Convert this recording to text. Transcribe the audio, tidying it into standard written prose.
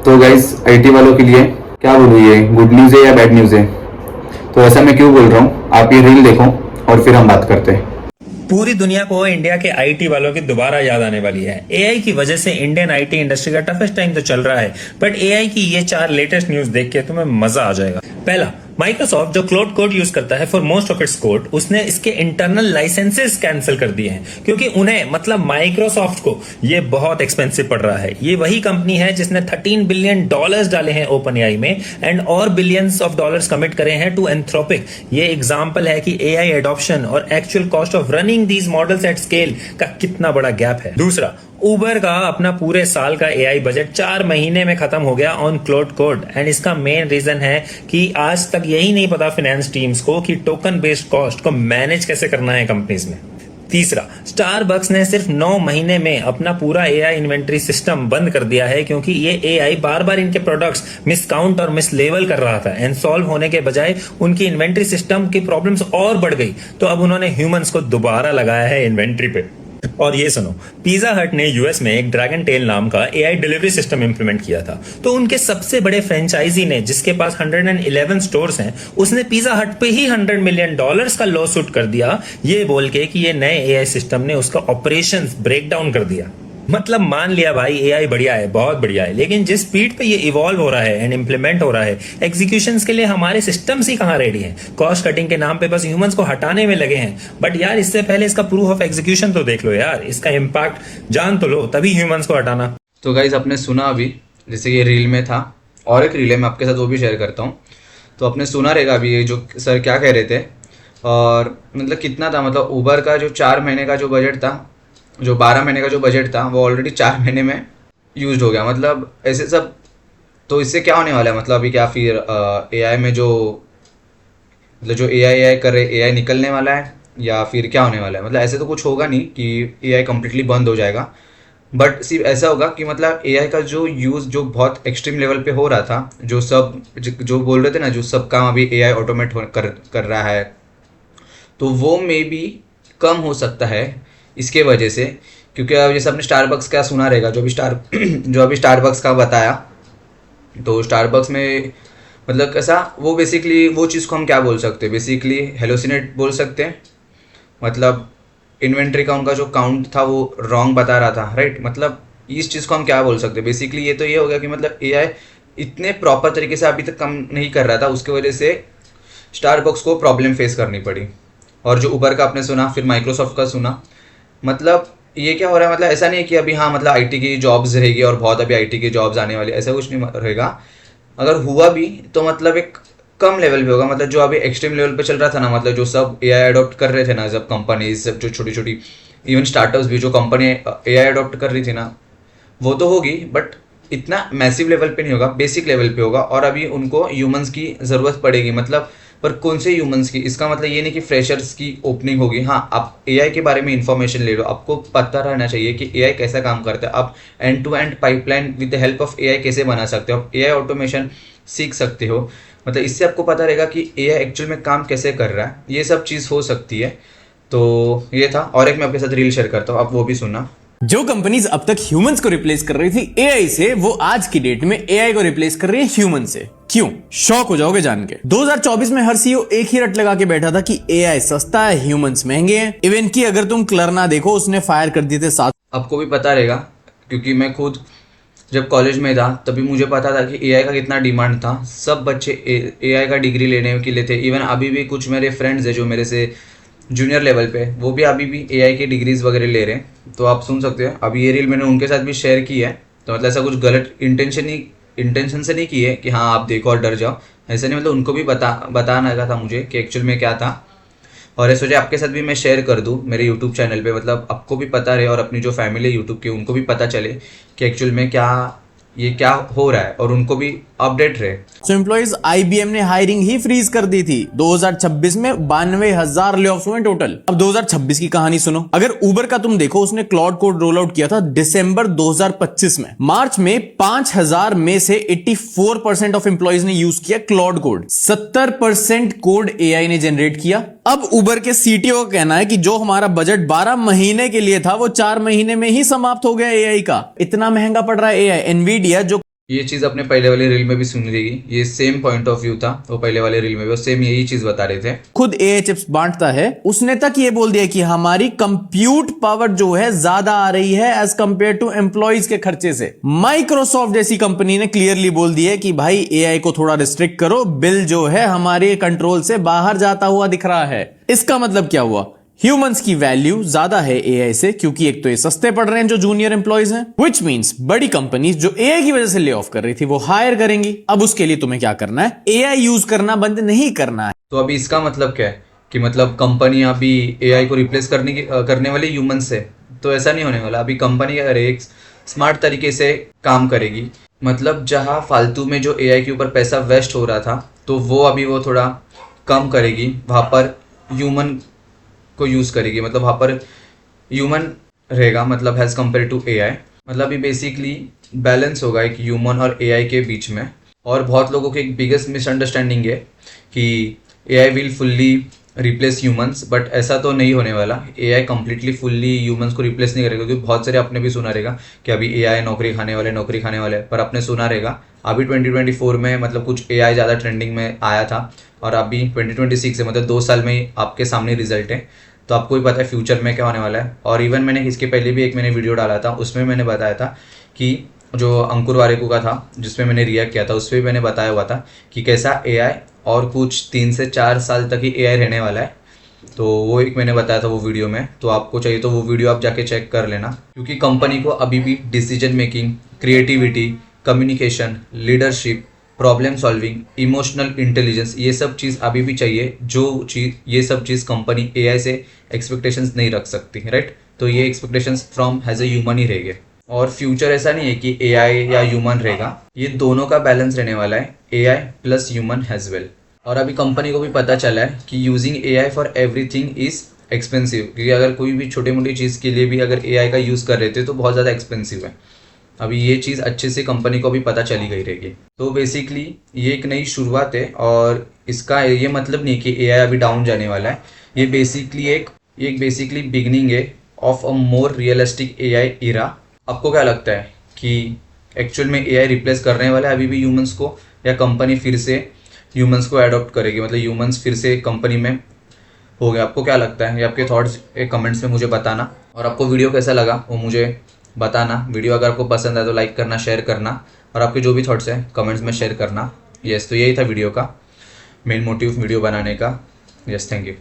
तो guys IT वालों के लिए क्या बोलूँ, ये गुड न्यूज़ है या बैड न्यूज़ है? तो ऐसा मैं क्यों बोल रहा हूँ, आप ये रील देखो और फिर हम बात करते हैं। पूरी दुनिया को इंडिया के आईटी वालों की दोबारा याद आने वाली है। एआई की वजह से इंडियन आईटी इंडस्ट्री का टफेस्ट टाइम तो चल रहा है, बट एआई की ये 4 लेटेस्ट न्यूज देख के तुम्हें मजा आ जाएगा। पहला, माइक्रोसॉफ्ट जो क्लाउड कोड यूज करता है for most of its code, उसने इसके इंटरनल लाइसेंसेस कैंसिल कर दिए हैं, क्योंकि उन्हें मतलब माइक्रोसॉफ्ट को ये बहुत एक्सपेंसिव पड़ रहा है। ये वही कंपनी है जिसने $13 बिलियन डाले हैं ओपन एआई में एंड और बिलियंस ऑफ डॉलर्स कमिट करे हैं टू एंथ्रोपिक। ये एग्जांपल है कि एआई एडॉप्शन और actual cost of running these models at scale का कितना बड़ा गैप है। दूसरा, उबर का अपना पूरे साल का एआई बजट 4 महीने में खत्म हो गया ऑन क्लाउड कोड, एंड इसका मेन रीजन है कि आज तक यही नहीं पता फाइनेंस टीम्स को कि टोकन बेस्ड कॉस्ट को मैनेज कैसे करना है कंपनीज में। तीसरा, स्टारबक्स ने सिर्फ 9 महीने में अपना पूरा एआई इन्वेंट्री सिस्टम बंद कर दिया है, क्योंकि ये एआई बार बार इनके प्रोडक्ट्स मिसकाउंट और मिसलेबल कर रहा था एंड सॉल्व होने के बजाय उनकी इन्वेंट्री सिस्टम की प्रॉब्लम्स और बढ़ गई। तो अब उन्होंने ह्यूमंस को दोबारा लगाया है इन्वेंट्री पे। और ये सुनो, पिज्जा हट ने यूएस में एक ड्रैगन टेल नाम का एआई डिलीवरी सिस्टम इंप्लीमेंट किया था। तो उनके सबसे बड़े फ्रेंचाइजी ने, जिसके पास 111 स्टोर्स हैं, उसने पिज्जा हट पे ही $100 मिलियन का लॉ सूट कर दिया, ये बोल के कि ये नए एआई सिस्टम ने उसका ऑपरेशंस ब्रेक डाउन कर दिया। मतलब मान लिया भाई एआई बढ़िया है, बहुत बढ़िया है, लेकिन जिस स्पीड पे ये इवॉल्व हो रहा है एंड इम्प्लीमेंट हो रहा है, एग्जीक्यूशंस के लिए हमारे सिस्टम्स ही कहाँ रेडी हैं। कॉस्ट कटिंग के नाम पे बस ह्यूमंस को हटाने में लगे हैं, बट यार इससे पहले इसका प्रूफ ऑफ एग्जीक्यूशन तो देख लो यार, इसका इम्पैक्ट जान तो लो, तभी ह्यूमंस को हटाना। तो गाइज आपने सुना अभी, जैसे ये रील में था और एक रील है, मैं आपके साथ वो भी शेयर करता हूँ। तो आपने सुना रहेगा अभी ये जो सर क्या कह रहे थे, और मतलब कितना था, मतलब उबर का जो 4 महीने का जो बजट था, जो 12 महीने का जो बजट था, वो ऑलरेडी 4 महीने में यूज हो गया। मतलब ऐसे सब, तो इससे क्या होने वाला है, मतलब अभी क्या फिर एआई में जो, मतलब जो एआई कर रहे एआई निकलने वाला है या फिर क्या होने वाला है? मतलब ऐसे तो कुछ होगा नहीं कि एआई कम्प्लीटली बंद हो जाएगा, बट सिर्फ ऐसा होगा कि मतलब एआई का जो यूज़ जो बहुत एक्सट्रीम लेवल पे हो रहा था, जो सब जो बोल रहे थे ना, जो सब काम अभी एआई ऑटोमेट कर रहा है, तो वो मे बी कम हो सकता है इसके वजह से। क्योंकि अब जैसे आपने स्टारबक्स का सुना रहेगा, जो अभी स्टारबक्स का बताया, तो स्टारबक्स में मतलब कैसा, वो बेसिकली वो चीज़ को हम क्या बोल सकते हैं, बेसिकली हेलोसिनेट बोल सकते हैं। मतलब इन्वेंट्री का उनका जो काउंट था वो रॉन्ग बता रहा था, राइट। मतलब इस चीज़ को हम क्या बोल सकते हैं, बेसिकली ये तो ये हो गया कि मतलब एआई इतने प्रॉपर तरीके से अभी तक काम नहीं कर रहा था, उसके वजह से स्टारबक्स को प्रॉब्लम फेस करनी पड़ी। और जो उबर का आपने सुना, फिर माइक्रोसॉफ्ट का सुना, मतलब ये क्या हो रहा है, मतलब ऐसा नहीं है कि अभी हाँ मतलब आईटी की जॉब्स रहेगी और बहुत अभी आईटी की जॉब्स आने वाली, ऐसा कुछ नहीं रहेगा। अगर हुआ भी तो मतलब एक कम लेवल पे होगा। मतलब जो अभी एक्सट्रीम लेवल पे चल रहा था ना, मतलब जो सब एआई अडॉप्ट कर रहे थे ना, सब कंपनीज, सब जो छोटी छोटी इवन स्टार्टअप्स भी, जो कंपनी एआई अडॉप्ट कर रही थी ना, वो तो होगी, बट इतना मैसिव लेवल पे नहीं होगा, बेसिक लेवल पे होगा। और अभी उनको ह्यूमंस की ज़रूरत पड़ेगी। मतलब पर कौन से ह्यूमंस की, इसका मतलब ये नहीं कि फ्रेशर्स की ओपनिंग होगी। हाँ, आप एआई के बारे में इंफॉर्मेशन ले लो, आपको पता रहना चाहिए कि एआई कैसा काम करता है। आप end to end pipeline with the help of AI कैसे बना सकते हो, आप एआई ऑटोमेशन सीख सकते हो। मतलब इससे आपको पता रहेगा कि एआई एक्चुअल में काम कैसे कर रहा है, ये सब चीज़ हो सकती है। तो ये था, और एक मैं आपके साथ रील शेयर करता हूँ, आप वो भी सुनना। जो कंपनीज अब तक ह्यूमंस को रिप्लेस कर रही थी एआई से, वो आज की डेट में एआई को रिप्लेस कर रही है ह्यूमन से। क्यों? शॉक हो जाओगे जान के। 2024 में हर सीईओ एक ही रट लगा के बैठा था कि एआई सस्ता है, ह्यूमंस महंगे हैं। इवन की अगर तुम क्लरना देखो, उसने फायर कर दिए थे 7। आपको भी पता रहेगा, क्योंकि मैं खुद जब कॉलेज में था तभी मुझे पता था कि एआई का कितना डिमांड था। सब बच्चे एआई का डिग्री लेने के लिए थे। इवन अभी भी कुछ मेरे फ्रेंड्स हैं जो मेरे से जूनियर लेवल पे, वो भी अभी भी एआई की डिग्रीज वगैरह ले रहे हैं। तो आप सुन सकते हैं, अभी ये रील मैंने उनके साथ भी शेयर की है। तो मतलब ऐसा कुछ गलत इंटेंशन से नहीं की है कि हाँ आप देखो और डर जाओ, ऐसा नहीं। मतलब उनको भी बताना था मुझे कि एक्चुअल में क्या था, और ये सोचा आपके साथ भी मैं शेयर कर दूं मेरे यूट्यूब चैनल पे। मतलब आपको भी पता रहे और अपनी जो फैमिली है यूट्यूब की, उनको भी पता चले कि एक्चुअल में ये क्या हो रहा है, और उनको भी अपडेट रहे। सो एम्प्लॉइज, आईबीएम ने हायरिंग ही फ्रीज कर दी थी। 2026 में 92,000 ले-ऑफ्स हुए टोटल। अब 2026 की कहानी सुनो। अगर उबर का तुम देखो, उसने क्लाउड कोड रोल आउट किया था दिसंबर 2025 में। मार्च में 5,000 में से 84% ऑफ एम्प्लॉइज ने यूज किया क्लाउड कोड। 70% कोड एआई ने जनरेट किया। अब उबर के सीटीओ का कहना है कि जो हमारा बजट 12 महीने के लिए था, वो 4 महीने में ही समाप्त हो गया एआई का। इतना महंगा पड़ रहा है एआई। एनवीडिया जो ये चीज़ अपने पहले वाले रील में भी सुनी रहेगी, ये सेम पॉइंट ऑफ व्यू था वो पहले वाले रील में भी, सेम यही चीज़ बता रहे थे। खुद एआई चिप्स बांटता है, उसने तक ये बोल दिया कि हमारी कंप्यूट पावर जो है ज्यादा आ रही है एज कंपेयर टू एम्प्लॉइज के खर्चे से। माइक्रोसॉफ्ट जैसी कंपनी ने क्लियरली बोल दिया है कि भाई एआई को थोड़ा रिस्ट्रिक्ट करो, बिल जो है हमारे कंट्रोल से बाहर जाता हुआ दिख रहा है। इसका मतलब क्या हुआ? ह्यूमंस की वैल्यू ज्यादा है एआई से, क्योंकि एक तो ये सस्ते पड़ रहे हैं जो जूनियर एम्प्लॉइज हैं, विच मींस बड़ी कंपनीज जो एआई की वजह से ले ऑफ कर रही थी वो हायर करेंगी। अब उसके लिए तुम्हें क्या करना है? एआई यूज करना बंद नहीं करना है। तो अभी इसका मतलब क्या है कि मतलब कंपनी अभी एआई को रिप्लेस करने वाली ह्यूमन से, तो ऐसा नहीं होने वाला। अभी कंपनी अगर एक स्मार्ट तरीके से काम करेगी, मतलब जहाँ फालतू में जो एआई के ऊपर पैसा वेस्ट हो रहा था तो वो अभी वो थोड़ा कम करेगी, वहाँ पर ह्यूमन को यूज़ करेगी, मतलब वहाँ पर ह्यूमन रहेगा, मतलब हैज़ कम्पेयर टू एआई। मतलब ये बेसिकली बैलेंस होगा एक ह्यूमन और एआई के बीच में। और बहुत लोगों की एक बिगेस्ट मिसअंडरस्टैंडिंग है कि AI will fully replace humans, but ऐसा तो नहीं होने वाला। एआई कम्प्लीटली फुल्ली ह्यूमंस को रिप्लेस नहीं करेगा, क्योंकि बहुत सारे आपने भी सुना रहेगा कि अभी एआई नौकरी खाने वाले, पर आपने सुना रहेगा अभी 2024 में मतलब कुछ एआई ज़्यादा ट्रेंडिंग में आया था, और अभी 2026 से मतलब 2 साल में ही आपके सामने रिजल्ट है, तो आपको भी पता है फ्यूचर में क्या होने वाला है। और इवन मैंने इसके पहले भी मैंने वीडियो डाला था, उसमें मैंने बताया था कि जो अंकुर वारेकू का था जिसमें मैंने रिएक्ट किया था, उसमें भी मैंने बताया हुआ था कि कैसा एआई और कुछ 3 से 4 साल तक ही एआई रहने वाला है। तो वो एक मैंने बताया था वो वीडियो में, तो आपको चाहिए तो वो वीडियो आप जाके चेक कर लेना, क्योंकि कंपनी को अभी भी decision making, creativity, communication, leadership, problem solving, emotional intelligence, ये सब चीज़ अभी भी चाहिए, जो चीज़ ये सब चीज़ कंपनी एआई से एक्सपेक्टेशंस नहीं रख सकती, राइट। तो ये expectations from has a human ही रहेंगे। और फ्यूचर ऐसा नहीं है कि एआई या ह्यूमन रहेगा, ये दोनों का बैलेंस रहने वाला है, AI plus human has well. और अभी कंपनी को भी पता चला है कि using AI for everything is expensive, क्योंकि अगर कोई भी छोटी मोटी चीज़ के लिए भी अगर एआई का यूज़ कर रहे थे तो बहुत ज़्यादा एक्सपेंसिव है। अभी ये चीज़ अच्छे से कंपनी को भी पता चली गई रहेगी। तो बेसिकली ये एक नई शुरुआत है, और इसका ये मतलब नहीं कि एआई अभी डाउन जाने वाला है। ये बेसिकली बिगनिंग है of a more realistic AI era. आपको क्या लगता है कि एक्चुअल में एआई रिप्लेस करने वाला है अभी भी ह्यूमंस को, या कंपनी फिर से ह्यूमंस को अडॉप्ट करेगी, मतलब ह्यूमंस फिर से कंपनी में हो गया? आपको क्या लगता है? ये आपके थॉट्स एक कमेंट्स में मुझे बताना, और आपको वीडियो कैसा लगा वो मुझे बताना। वीडियो अगर आपको पसंद आए तो लाइक करना, शेयर करना, और आपके जो भी थॉट्स हैं कमेंट्स में शेयर करना। यस, तो यही था वीडियो का मेन मोटिव वीडियो बनाने का। Yes, thank you.